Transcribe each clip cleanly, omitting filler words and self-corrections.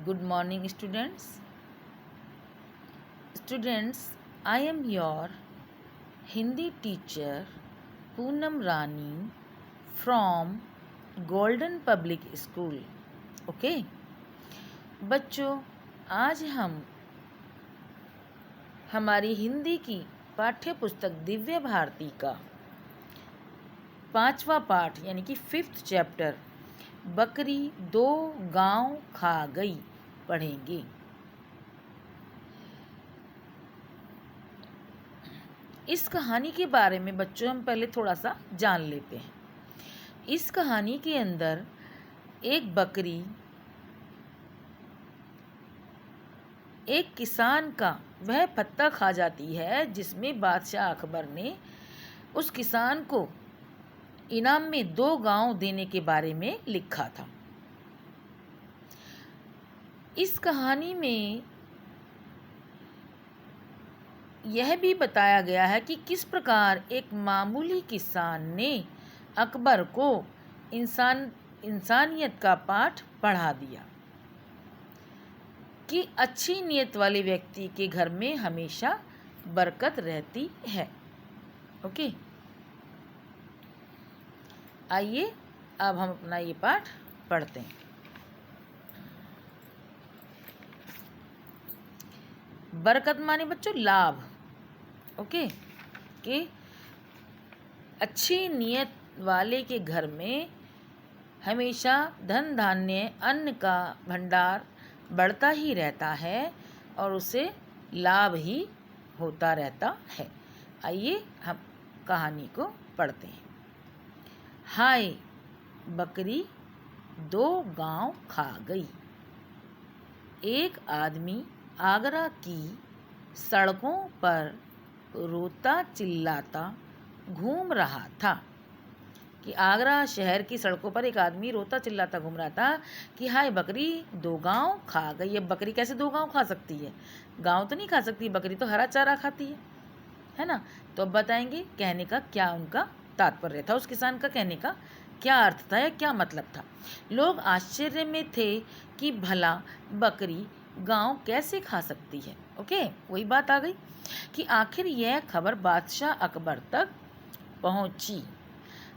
Good morning, students. Students, I am your Hindi teacher Poonam Rani from Golden Public School. Okay? बच्चों, आज हम हमारी हिंदी की पाठ्य पुस्तक दिव्य भारती का 5वां पाठ यानी कि 5th चैप्टर बकरी 2 गांव खा गई पढ़ेंगे। इस कहानी के बारे में बच्चों हम पहले थोड़ा सा जान लेते हैं। इस कहानी के अंदर एक बकरी एक किसान का वह पत्ता खा जाती है जिसमें बादशाह अकबर ने उस किसान को इनाम में 2 गांव देने के बारे में लिखा था। इस कहानी में यह भी बताया गया है कि किस प्रकार एक मामूली किसान ने अकबर को इंसानियत का पाठ पढ़ा दिया कि अच्छी नीयत वाले व्यक्ति के घर में हमेशा बरकत रहती है। ओके, आइए अब हम अपना ये पाठ पढ़ते हैं। बरकत माने बच्चों लाभ। ओके, कि अच्छी नीयत वाले के घर में हमेशा धन धान्य अन्न का भंडार बढ़ता ही रहता है और उसे लाभ ही होता रहता है। आइए हम कहानी को पढ़ते हैं। हाय, बकरी 2 गांव खा गई। एक आदमी आगरा की सड़कों पर रोता चिल्लाता घूम रहा था कि आगरा शहर की सड़कों पर एक आदमी रोता चिल्लाता घूम रहा था कि हाय, बकरी 2 गांव खा गई। अब बकरी कैसे 2 गांव खा सकती है? गांव तो नहीं खा सकती, बकरी तो हरा चारा खाती है ना। तो अब बताएंगे कहने का क्या उनका तात्पर्य था, उस किसान का कहने का क्या अर्थ था या क्या मतलब था। लोग आश्चर्य में थे कि भला बकरी गांव कैसे खा सकती है। ओके, वही बात आ गई कि आखिर यह खबर बादशाह अकबर तक पहुंची।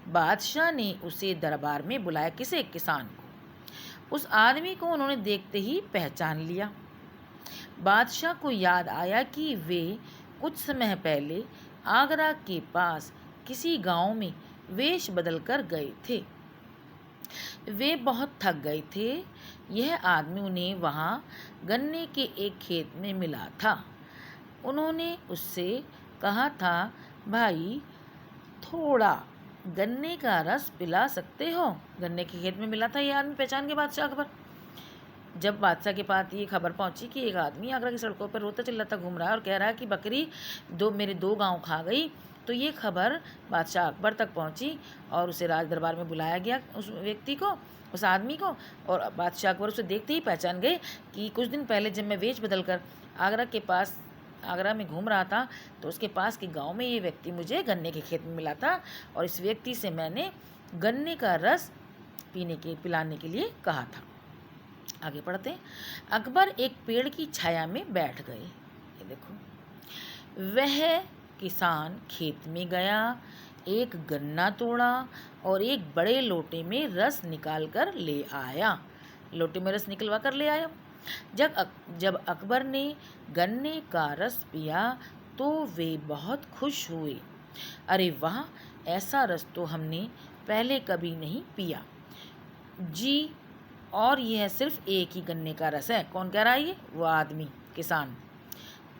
बादशाह ने उसे दरबार में बुलाया। किसे? किसान को। उस आदमी को उन्होंने देखते ही पहचान लिया। बादशाह को याद आया कि वे कुछ समय पहले आगरा के पास किसी गांव में वेश बदल कर गए थे। वे बहुत थक गए थे। यह आदमी उन्हें वहां गन्ने के एक खेत में मिला था। उन्होंने उससे कहा था, भाई थोड़ा गन्ने का रस पिला सकते हो? गन्ने के खेत में मिला था ये आदमी, पहचान के बादशाह अकबर। जब बादशाह के पास ये खबर पहुंची कि एक आदमी आगरा की सड़कों पर रोता चिल्लाता घूम रहा है और कह रहा है कि बकरी मेरे 2 गांव खा गई, तो ये खबर बादशाह अकबर तक पहुंची और उसे राज दरबार में बुलाया गया, उस व्यक्ति को, उस आदमी को। और बादशाह अकबर उसे देखते ही पहचान गए कि कुछ दिन पहले जब मैं वेश बदल कर आगरा में घूम रहा था तो उसके पास के गांव में ये व्यक्ति मुझे गन्ने के खेत में मिला था और इस व्यक्ति से मैंने गन्ने का रस पिलाने के लिए कहा था। आगे पढ़ते हैं। अकबर एक पेड़ की छाया में बैठ गए। ये देखो, वह किसान खेत में गया, एक गन्ना तोड़ा और एक बड़े लोटे में रस निकाल कर ले आया। लोटे में रस निकलवा कर ले आया। जब अकबर ने गन्ने का रस पिया तो वे बहुत खुश हुए। अरे वाह, ऐसा रस तो हमने पहले कभी नहीं पिया जी, और यह सिर्फ एक ही गन्ने का रस है। कौन कह रहा है? ये वो आदमी, किसान।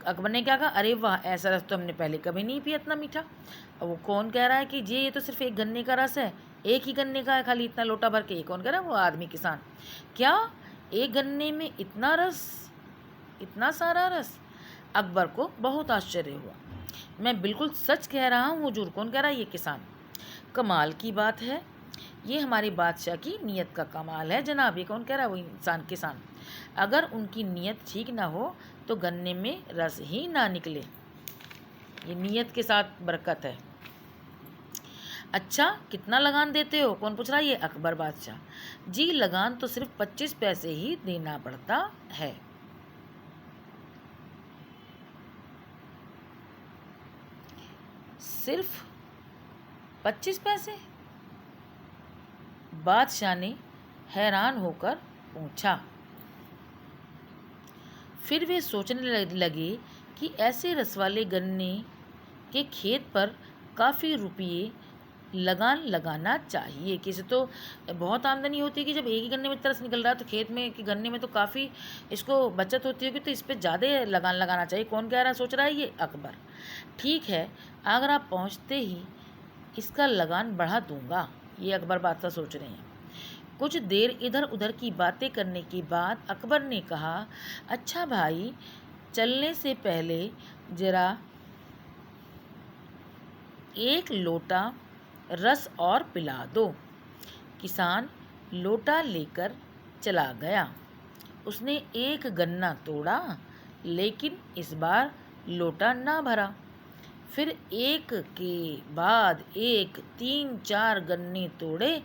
अकबर ने क्या कहा? अरे वाह, ऐसा रस तो हमने पहले कभी नहीं पिया, इतना मीठा। और वो कौन कह रहा है कि जी ये तो सिर्फ एक गन्ने का रस है, एक ही गन्ने का है, खाली इतना लोटा भर के? ये कौन कह रहा है? वो आदमी, किसान। क्या एक गन्ने में इतना रस, इतना सारा रस? अकबर को बहुत आश्चर्य हुआ। मैं बिल्कुल सच कह रहा हूँ हुजूर। कौन कह रहा है? ये किसान। कमाल की बात है, ये हमारी बादशाह की नीयत का कमाल है जनाब। ये कौन कह रहा है? वो इंसान, किसान। अगर उनकी नीयत ठीक ना हो तो गन्ने में रस ही ना निकले। ये नीयत के साथ बरकत है। अच्छा, कितना लगान देते हो? कौन पूछ रहा है? ये अकबर बादशाह। जी, लगान तो सिर्फ 25 पैसे ही देना पड़ता है। सिर्फ 25 पैसे? बादशाह ने हैरान होकर पूछा। फिर वे सोचने लगे कि ऐसे रसवाले गन्ने के खेत पर काफ़ी रुपये लगान लगाना चाहिए। किसी तो बहुत आमदनी होती है कि जब एक ही गन्ने में इतना रस निकल रहा है तो खेत में कि गन्ने में तो काफ़ी इसको बचत होती होगी, तो इस पर ज़्यादा लगान लगाना चाहिए। कौन कह रहा सोच रहा है? ये अकबर। ठीक है, अगर आप पहुँचते ही इसका लगान बढ़ा दूंगा, ये अकबर बादशाह सोच रहे हैं। कुछ देर इधर उधर की बातें करने के बाद अकबर ने कहा, अच्छा भाई, चलने से पहले जरा एक लोटा रस और पिला दो। किसान लोटा लेकर चला गया। उसने एक गन्ना तोड़ा, लेकिन इस बार लोटा ना भरा। फिर एक के बाद एक 3-4 गन्ने तोड़े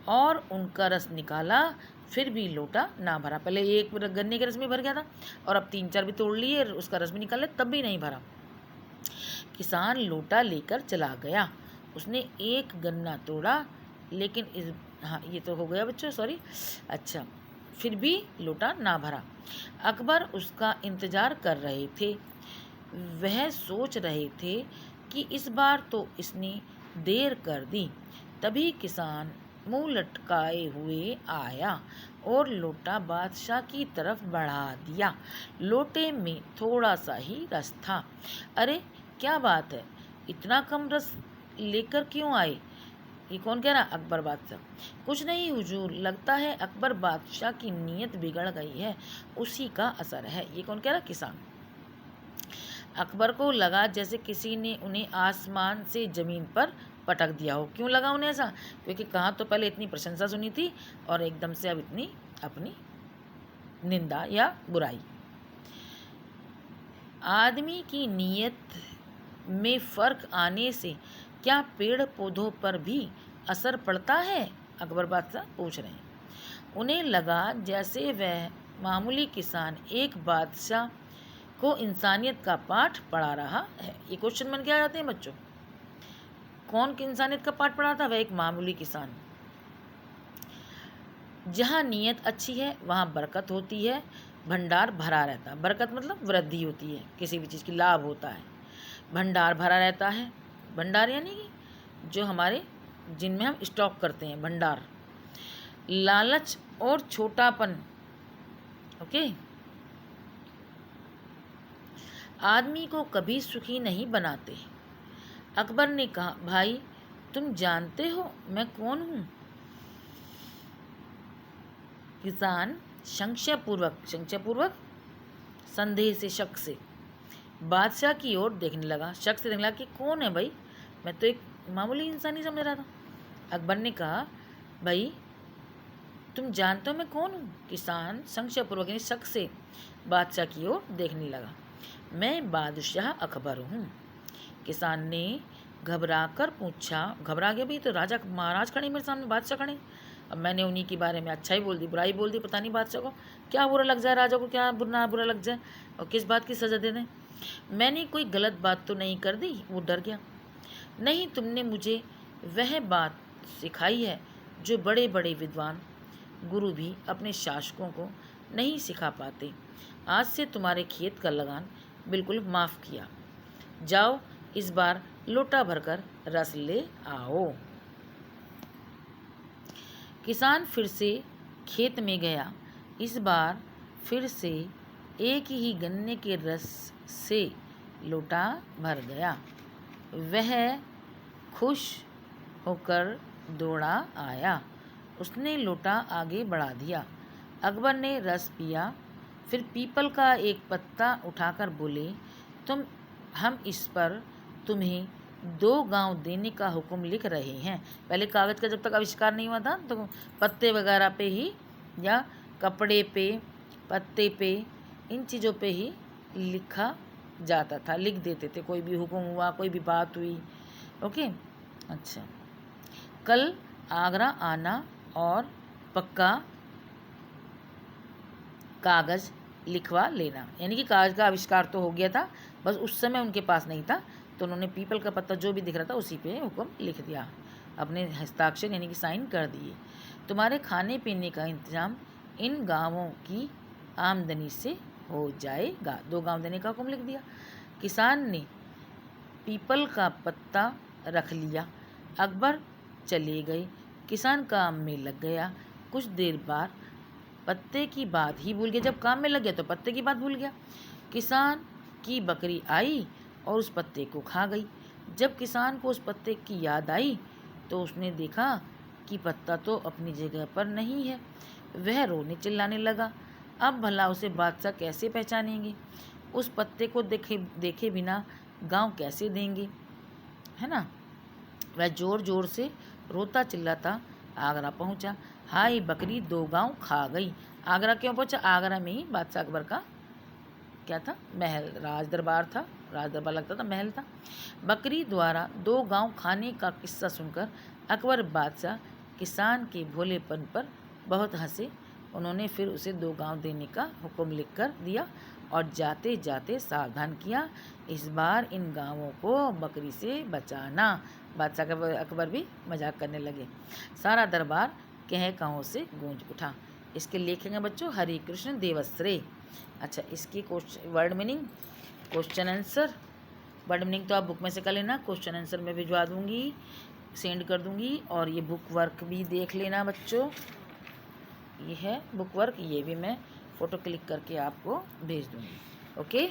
और उनका रस निकाला, फिर भी लोटा ना भरा। पहले एक गन्ने के रस में भर गया था और अब 3-4 भी तोड़ लिए, उसका रस भी निकाले, तब भी नहीं भरा। किसान लोटा लेकर चला गया। उसने एक गन्ना तोड़ा, लेकिन इस हाँ, ये तो हो गया बच्चों, सॉरी। अच्छा, फिर भी लोटा ना भरा। अकबर उसका इंतज़ार कर रहे थे। वह सोच रहे थे कि इस बार तो इसने देर कर दी। तभी किसान मुंह लटकाए हुए आया और लोटा बादशाह की तरफ बढ़ा दिया। लोटे में थोड़ा सा ही रस था। अरे, क्या बात है, इतना कम रस लेकर क्यों आए? ये कौन कह रहा? अकबर बादशाह। कुछ नहीं हुजूर, लगता है अकबर बादशाह की नीयत बिगड़ गई है, उसी का असर है। ये कौन कह रहा? किसान। अकबर को लगा जैसे किसी ने उन्हें आसमान से ज़मीन पर पटक दिया हो। क्यों लगा उन्हें ऐसा? क्योंकि कहाँ तो पहले इतनी प्रशंसा सुनी थी और एकदम से अब इतनी अपनी निंदा या बुराई। आदमी की नीयत में फ़र्क आने से क्या पेड़ पौधों पर भी असर पड़ता है? अकबर बादशाह पूछ रहे हैं। उन्हें लगा जैसे वह मामूली किसान एक बादशाह को इंसानियत का पाठ पढ़ा रहा है। ये क्वेश्चन बन के आ जाते हैं बच्चों। कौन इंसानियत का पाठ पढ़ा था? वह एक मामूली किसान। जहाँ नीयत अच्छी है वहाँ बरकत होती है, भंडार भरा रहता है। बरकत मतलब वृद्धि होती है, किसी भी चीज़ की लाभ होता है। भंडार भरा रहता है। भंडार यानी कि जो हमारे जिनमें हम स्टॉक करते हैं, भंडार। लालच और छोटापन, ओके, आदमी को कभी सुखी नहीं बनाते। अकबर ने कहा, भाई, तुम जानते हो मैं कौन हूँ? किसान संशयपूर्वक संदेह से, शक से बादशाह की ओर देखने लगा। शक से देखने लगा कि कौन है भाई, मैं तो एक मामूली इंसान ही समझ रहा था। अकबर ने कहा, भाई, तुम जानते हो मैं कौन हूँ? किसान संशयपूर्वक यानी शक से बादशाह की ओर देखने लगा। मैं बादशाह अकबर हूँ। किसान ने घबरा कर पूछा। घबरा गया, भाई तो राजा महाराज खड़े मेरे सामने, बादशाह खड़े। अब मैंने उन्हीं के बारे में अच्छा ही बोल दी, बुराई बोल दी, पता नहीं बादशाह को क्या बुरा लग जाए, राजा को क्या बुरा लग जाए और किस बात की सज़ा दे दें। मैंने कोई गलत बात तो नहीं कर दी? वो डर गया। नहीं, तुमने मुझे वह बात सिखाई है जो बड़े बड़े विद्वान गुरु भी अपने शासकों को नहीं सिखा पाते। आज से तुम्हारे खेत का लगान बिल्कुल माफ़ किया। जाओ, इस बार लोटा भरकर रस ले आओ। किसान फिर से खेत में गया। इस बार फिर से एक ही गन्ने के रस से लोटा भर गया। वह खुश होकर दौड़ा आया। उसने लोटा आगे बढ़ा दिया। अकबर ने रस पिया, फिर पीपल का एक पत्ता उठाकर बोले, हम इस पर तुम्हें 2 गांव देने का हुक्म लिख रहे हैं। पहले कागज़ का जब तक आविष्कार नहीं हुआ था तो पत्ते वगैरह पे ही या कपड़े पे, पत्ते पे, इन चीज़ों पे ही लिखा जाता था, लिख देते थे। कोई भी हुक्म हुआ, कोई भी बात हुई, ओके। अच्छा, कल आगरा आना और पक्का कागज़ लिखवा लेना। यानी कि कागज़ का आविष्कार तो हो गया था, बस उस समय उनके पास नहीं था, तो उन्होंने पीपल का पत्ता जो भी दिख रहा था उसी पे हुक्म लिख दिया, अपने हस्ताक्षर यानी कि साइन कर दिए। तुम्हारे खाने पीने का इंतजाम इन गाँवों की आमदनी से हो जाएगा। 2 गाँव देने का हुक्म लिख दिया। किसान ने पीपल का पत्ता रख लिया। अकबर चले गए। किसान काम में लग गया। कुछ देर बाद पत्ते की बात ही भूल गया। जब काम में लग गया तो पत्ते की बात भूल गया। किसान की बकरी आई और उस पत्ते को खा गई। जब किसान को उस पत्ते की याद आई तो उसने देखा कि पत्ता तो अपनी जगह पर नहीं है। वह रोने चिल्लाने लगा। अब भला उसे बादशाह कैसे पहचानेंगे? उस पत्ते को देखे बिना गांव कैसे देंगे, है ना? वह ज़ोर ज़ोर से रोता चिल्लाता आगरा पहुंचा। हाय बकरी 2 गांव खा गई। आगरा क्यों पहुंचा? आगरा में ही बादशाह अकबर का क्या था? महल, राज दरबार था। राज दरबार लगता था, महल था। बकरी द्वारा 2 गांव खाने का किस्सा सुनकर अकबर बादशाह किसान के भोलेपन पर बहुत हंसे। उन्होंने फिर उसे 2 गांव देने का हुक्म लिख कर दिया और जाते जाते सावधान किया, इस बार इन गांवों को बकरी से बचाना। बादशाह अकबर भी मजाक करने लगे। सारा दरबार कह कहों से गूंज उठा। इसके लेखक हैं बच्चों हरि कृष्ण देवश्रे। अच्छा, इसकी word meaning, question answer. Word meaning तो आप बुक में से कर लेना, क्वेश्चन आंसर मैं भिजवा दूंगी, सेंड कर दूंगी। और ये बुक वर्क भी देख लेना बच्चों, ये है बुक वर्क, ये भी मैं फ़ोटो क्लिक करके आपको भेज दूंगी। ओके।